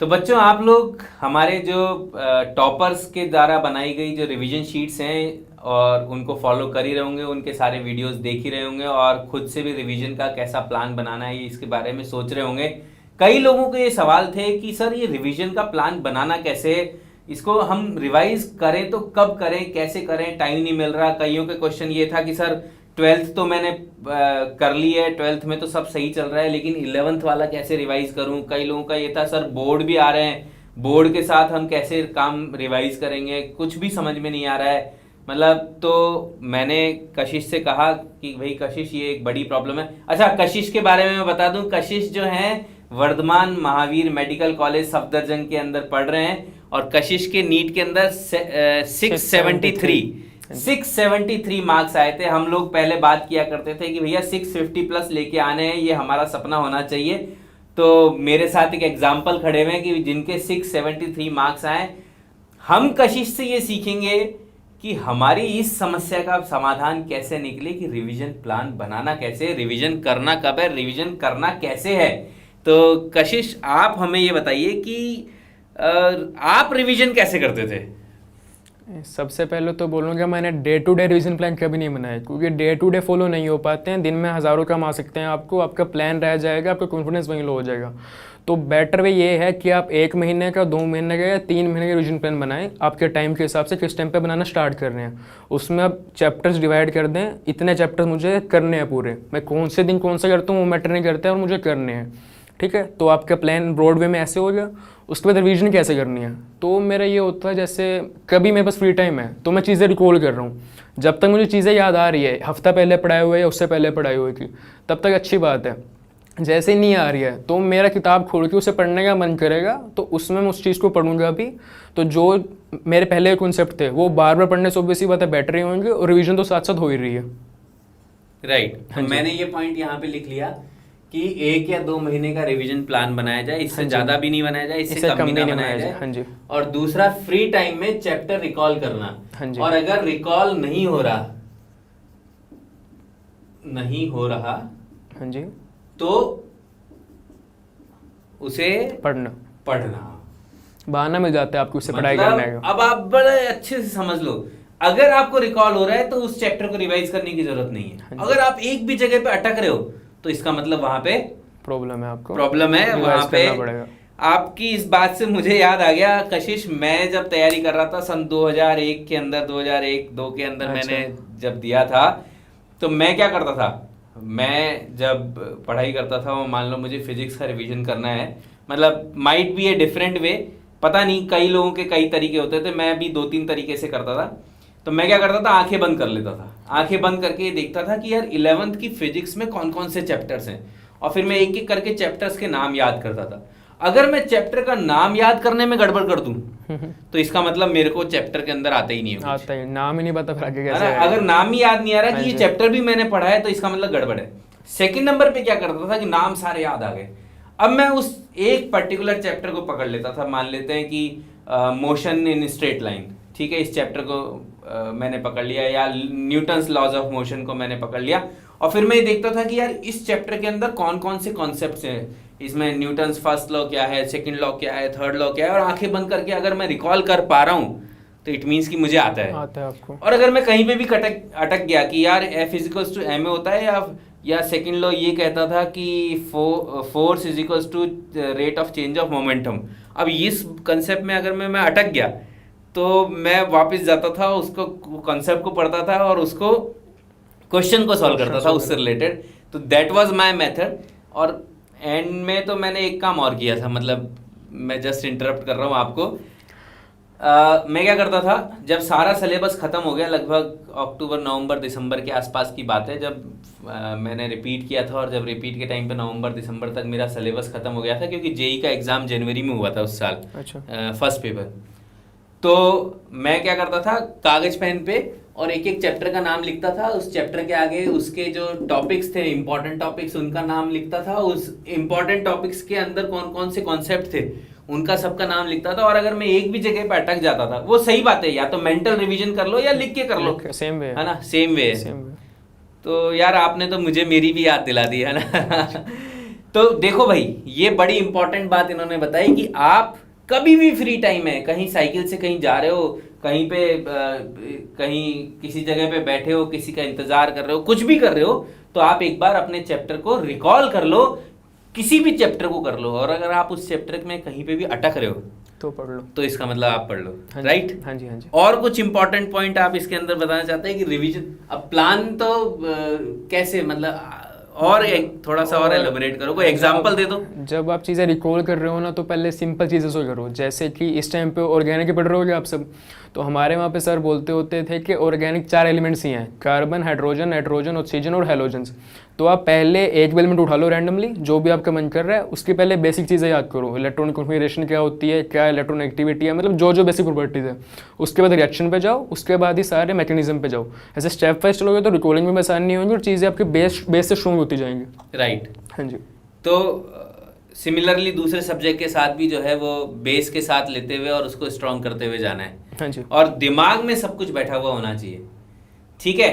तो बच्चों, आप लोग हमारे जो टॉपर्स के द्वारा बनाई गई जो रिवीजन शीट्स हैं और उनको फॉलो कर ही रहे होंगे, उनके सारे वीडियोस देख ही रहे होंगे और खुद से भी रिवीजन का कैसा प्लान बनाना है ये इसके बारे में सोच रहे होंगे। कई लोगों के ये सवाल थे कि सर ये रिवीजन का प्लान बनाना कैसे है, इसको हम रिवाइज करें तो कब करें, कैसे करें, टाइम नहीं मिल रहा। कईयों के क्वेश्चन ये था कि सर 12th तो मैंने कर ली है, 12th में तो सब सही चल रहा है, लेकिन 11th वाला कैसे रिवाइज करूं। कई लोगों का ये था सर बोर्ड भी आ रहे हैं, बोर्ड के साथ हम कैसे काम रिवाइज करेंगे, कुछ भी समझ में नहीं आ रहा है। मतलब तो मैंने कशिश से कहा कि भाई कशिश ये एक बड़ी प्रॉब्लम है। अच्छा, कशिश के बारे में मैं बता दूं, कशिश जो है वर्धमान महावीर मेडिकल कॉलेज सफदरजंग के अंदर पढ़ रहे हैं और कशिश के नीट के अंदर 673 मार्क्स आए थे। हम लोग पहले बात किया करते थे कि भैया 650 प्लस लेके आने हैं, ये हमारा सपना होना चाहिए। तो मेरे साथ एक एग्जाम्पल खड़े हुए हैं कि जिनके 673 मार्क्स आए। हम कशिश से ये सीखेंगे कि हमारी इस समस्या का समाधान कैसे निकले, कि रिवीजन प्लान बनाना कैसे, रिवीजन करना कब है, रिवीजन करना कैसे है। तो कशिश, आप हमें ये बताइए कि आप रिवीजन कैसे करते थे। सबसे पहले तो बोलूँगा मैंने day to day revision plan कभी नहीं बनाया, क्योंकि डे टू डे फॉलो नहीं हो पाते हैं। दिन में हज़ारों काम आ सकते हैं आपको, आपका प्लान रह जाएगा, आपका कॉन्फिडेंस वहीं लो हो जाएगा। तो बेटर वे ये है कि आप 1 महीने का, 2 महीने का या 3 महीने का रिवीजन प्लान बनाएं, आपके टाइम के हिसाब से किस टाइम पे बनाना स्टार्ट कर रहे हैं। उसमें आप चैप्टर्स डिवाइड कर दें, इतने चैप्टर्स मुझे करने हैं पूरे, मैं कौन से दिन कौन सा करता हूँ वो मैटर नहीं करता है और मुझे करने हैं, ठीक है। तो आपका प्लान ब्रॉड वे में ऐसे हो गया। उसके बाद रिवीजन कैसे करनी है, तो मेरा ये होता है जैसे कभी मेरे पास फ्री टाइम है तो मैं चीज़ें रिकॉल कर रहा हूँ। जब तक मुझे चीज़ें याद आ रही है, हफ्ता पहले पढ़ाए हुए या उससे पहले पढ़ाई हुई थी, तब तक अच्छी बात है। जैसे ही नहीं आ रही है तो मेरा किताब खोल के उसे पढ़ने का मन करेगा, तो उसमें मैं उस चीज़ को पढ़ूंगा भी। तो जो मेरे पहले कॉन्सेप्ट थे वो बार बार पढ़ने से ऑब्वियसली बात है बेटर ही होंगे, और रिवीजन तो साथ साथ हो ही रही है। राइट। तो मैंने ये पॉइंट यहाँ पे लिख लिया कि 1 या 2 महीने का रिवीजन प्लान बनाया जाए, इससे ज्यादा भी नहीं बनाया जाए, इससे कम भी ना बनाया जाए। हाँ जी। और दूसरा, फ्री टाइम में चैप्टर रिकॉल करना। हाँ जी। और अगर रिकॉल नहीं हो रहा हाँ जी, तो उसे पढ़ना बहाना मिल जाता है आपको उससे पढ़ाई करने का। अब आप बड़े अच्छे से समझ लो, अगर आपको रिकॉल हो रहा है तो उस चैप्टर को रिवाइज करने की जरूरत नहीं है। अगर आप एक भी जगह पे अटक रहे हो तो इसका मतलब वहां पे प्रॉब्लम है, आपको प्रॉब्लम है वहां पे। आपकी इस बात से मुझे याद आ गया कशिश, मैं जब तैयारी कर रहा था सन 2001 के अंदर, 2001-2 के अंदर मैंने जब दिया था, तो मैं क्या करता था, मैं जब पढ़ाई करता था वो मान लो मुझे फिजिक्स का रिवीजन करना है, मतलब might be a different way, पता नहीं, कई लोगों के कई तरीके होते थे, मैं भी 2-3 तरीके से करता था। तो मैं क्या करता था, आंखें बंद कर लेता था, आंखें बंद करके देखता था कि यार 11th की फिजिक्स में कौन कौन से चैप्टर्स हैं, और फिर मैं एक एक करके चैप्टर्स के नाम याद करता था। अगर मैं चैप्टर का नाम याद करने में गड़बड़ कर दूं तो इसका मतलब मेरे को चैप्टर के अंदर आता ही नहीं है, आता ही नाम ही नहीं पता फिर आगे कैसे। अगर नाम ही याद नहीं आ रहा कि ये चैप्टर भी मैंने पढ़ा है तो इसका मतलब गड़बड़ है। सेकंड नंबर पे क्या करता था कि नाम सारे याद आ गए, अब मैं उस एक पर्टिकुलर चैप्टर को पकड़ लेता था। मान लेते हैं कि मोशन इन स्ट्रेट लाइन, ठीक है, इस चैप्टर को मैंने पकड़ लिया, या न्यूटन्स लॉज ऑफ मोशन को मैंने पकड़ लिया, और फिर मैं ये देखता था कि यार इस चैप्टर के अंदर कौन कौन से कॉन्सेप्ट्स हैं, इसमें न्यूटन्स फर्स्ट लॉ क्या है, सेकंड लॉ क्या है, थर्ड लॉ क्या है, और आंखें बंद करके अगर मैं रिकॉल कर पा रहा हूँ तो इट मीन्स कि मुझे आता है आपको। और अगर मैं कहीं पे भी अटक गया कि यार F is equals to m a होता है, या सेकंड लॉ ये कहता था कि force is equals to rate of change of momentum, अब इस कंसेप्ट में अगर मैं अटक गया तो मैं वापस जाता था, उसको कंसेप्ट को पढ़ता था और उसको क्वेश्चन को सॉल्व करता था उससे रिलेटेड। तो दैट वाज माय मेथड। और एंड में तो मैंने एक काम और किया था, मतलब मैं जस्ट इंटरप्ट कर रहा हूँ आपको। मैं क्या करता था, जब सारा सिलेबस खत्म हो गया, लगभग अक्टूबर नवंबर दिसंबर के आसपास की बात है, जब मैंने रिपीट किया था, और जब रिपीट के टाइम पे नवंबर दिसंबर तक मेरा सिलेबस खत्म हो गया था, क्योंकि जेई का एग्जाम जनवरी में हुआ था उस साल। अच्छा। First paper. तो मैं क्या करता था, कागज पेन पे और एक एक चैप्टर का नाम लिखता था, उस चैप्टर के आगे उसके जो टॉपिक्स थे, इंपॉर्टेंट टॉपिक्स, उनका नाम लिखता था, उस इंपॉर्टेंट टॉपिक्स के अंदर कौन कौन से कॉन्सेप्ट थे उनका सबका नाम लिखता था। और अगर मैं एक भी जगह पे अटक जाता था, वो सही बात है, या तो मेंटल रिवीजन कर लो या लिख के कर लो, सेम वे है ना, सेम वे। तो यार आपने तो मुझे मेरी भी याद दिला दी, है ना। तो देखो भाई, ये बड़ी इंपॉर्टेंट बात इन्होंने बताई कि आप कभी भी फ्री टाइम है, कहीं साइकिल से कहीं जा रहे हो, कहीं पे कहीं किसी जगह पे बैठे हो, किसी का इंतजार कर रहे हो, कुछ भी कर रहे हो, तो आप एक बार अपने चैप्टर को रिकॉल कर लो, किसी भी चैप्टर को कर लो, और अगर आप उस चैप्टर में कहीं पे भी अटक रहे हो तो पढ़ लो, तो इसका मतलब आप पढ़ लो, हाँ जी, राइट? हाँ जी, हाँ जी। और कुछ इंपॉर्टेंट पॉइंट आप इसके अंदर बताना चाहते हैं कि रिवीजन, अब प्लान तो कैसे, मतलब और एक थोड़ा सा और एलिबरेट करो, कोई एग्जांपल दे दो। जब आप चीज़ें रिकॉल कर रहे हो ना, तो पहले सिंपल चीज़ें से करो। जैसे कि इस टाइम पे ऑर्गेनिक पढ़ रहे होगे आप सब, तो हमारे वहाँ पे सर बोलते होते थे कि ऑर्गेनिक 4 एलिमेंट्स ही हैं, कार्बन, हाइड्रोजन, नाइट्रोजन, ऑक्सीजन और हैलोजेंस। तो आप पहले एक एलिमेंट उठा लो रैंडमली, जो भी आपका मन कर रहा है, उसकी पहले बेसिक चीज़ें याद करो। इलेक्ट्रॉन कॉन्फिगरेशन क्या होती है, क्या इलेक्ट्रॉन एक्टिविटी है, मतलब जो जो बेसिक प्रॉपर्टीज़ है। उसके बाद रिएक्शन पे जाओ, उसके बाद ही सारे मैकेनिज्म पे जाओ। ऐसे स्टेप वाइज चलोगे तो रिकॉर्डिंग में आसानी नहीं होगी और चीज़ें आपके बेस से स्ट्रॉन्ग होती जाएंगी। राइट। हाँ जी। तो सिमिलरली दूसरे सब्जेक्ट के साथ भी जो है वो बेस के साथ लेते हुए और उसको स्ट्रॉन्ग करते हुए जाना है। हाँ जी। और दिमाग में सब कुछ बैठा हुआ होना चाहिए, ठीक है?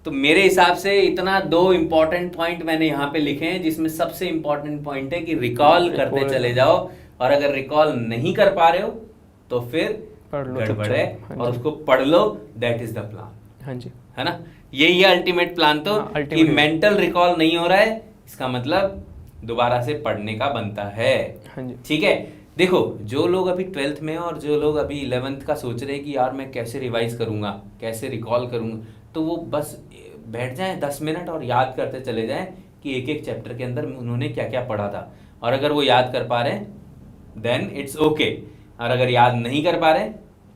तो मेरे हिसाब से इतना 2 इंपॉर्टेंट पॉइंट मैंने यहाँ पे लिखे हैं, जिसमें सबसे इंपॉर्टेंट पॉइंट है कि रिकॉल करते चले जाओ, और अगर रिकॉल नहीं कर पा रहे हो तो फिर गड़बड़ है, और उसको पढ़ लो। That is the plan. हाँ जी, है ना? यही है अल्टीमेट प्लान। तो कि मेंटल रिकॉल नहीं हो रहा है, इसका मतलब दोबारा से पढ़ने का बनता है। हाँ जी। ठीक है। देखो, जो लोग अभी 12th में और जो लोग अभी 11th का सोच रहे हैं कि यार मैं कैसे रिवाइज करूंगा, कैसे रिकॉल करूंगा, तो वो बस बैठ जाएं 10 मिनट और याद करते चले जाएं कि एक एक चैप्टर के अंदर उन्होंने क्या क्या पढ़ा था। और अगर वो याद कर पा रहे हैं देन इट्स ओके, और अगर याद नहीं कर पा रहे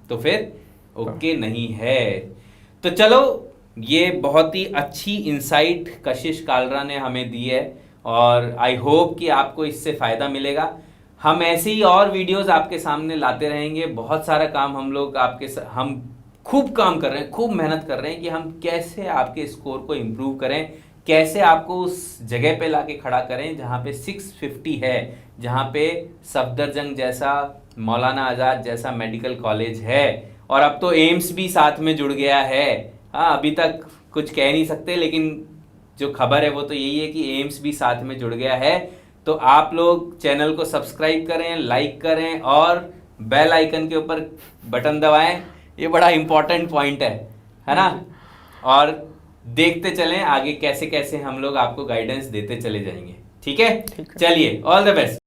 तो फिर ओके नहीं है। तो चलो, ये बहुत ही अच्छी इंसाइट कशिश कालरा ने हमें दी है, और आई होप कि आपको इससे फ़ायदा मिलेगा। हम ऐसे ही और वीडियोस आपके सामने लाते रहेंगे। बहुत सारा काम हम लोग हम खूब काम कर रहे हैं, खूब मेहनत कर रहे हैं कि हम कैसे आपके स्कोर को इम्प्रूव करें, कैसे आपको उस जगह पे लाके खड़ा करें जहाँ पे 650 है, जहाँ पे सफदरजंग जैसा, मौलाना आज़ाद जैसा मेडिकल कॉलेज है, और अब तो एम्स भी साथ में जुड़ गया है। हाँ, अभी तक कुछ कह नहीं सकते, लेकिन जो खबर है वो तो यही है कि एम्स भी साथ में जुड़ गया है। तो आप लोग चैनल को सब्सक्राइब करें, लाइक करें, और बेल आइकन के ऊपर बटन दबाएं। ये बड़ा इंपॉर्टेंट पॉइंट है ना? और देखते चलें आगे कैसे कैसे हम लोग आपको गाइडेंस देते चले जाएंगे। ठीक है? चलिए, ऑल द बेस्ट।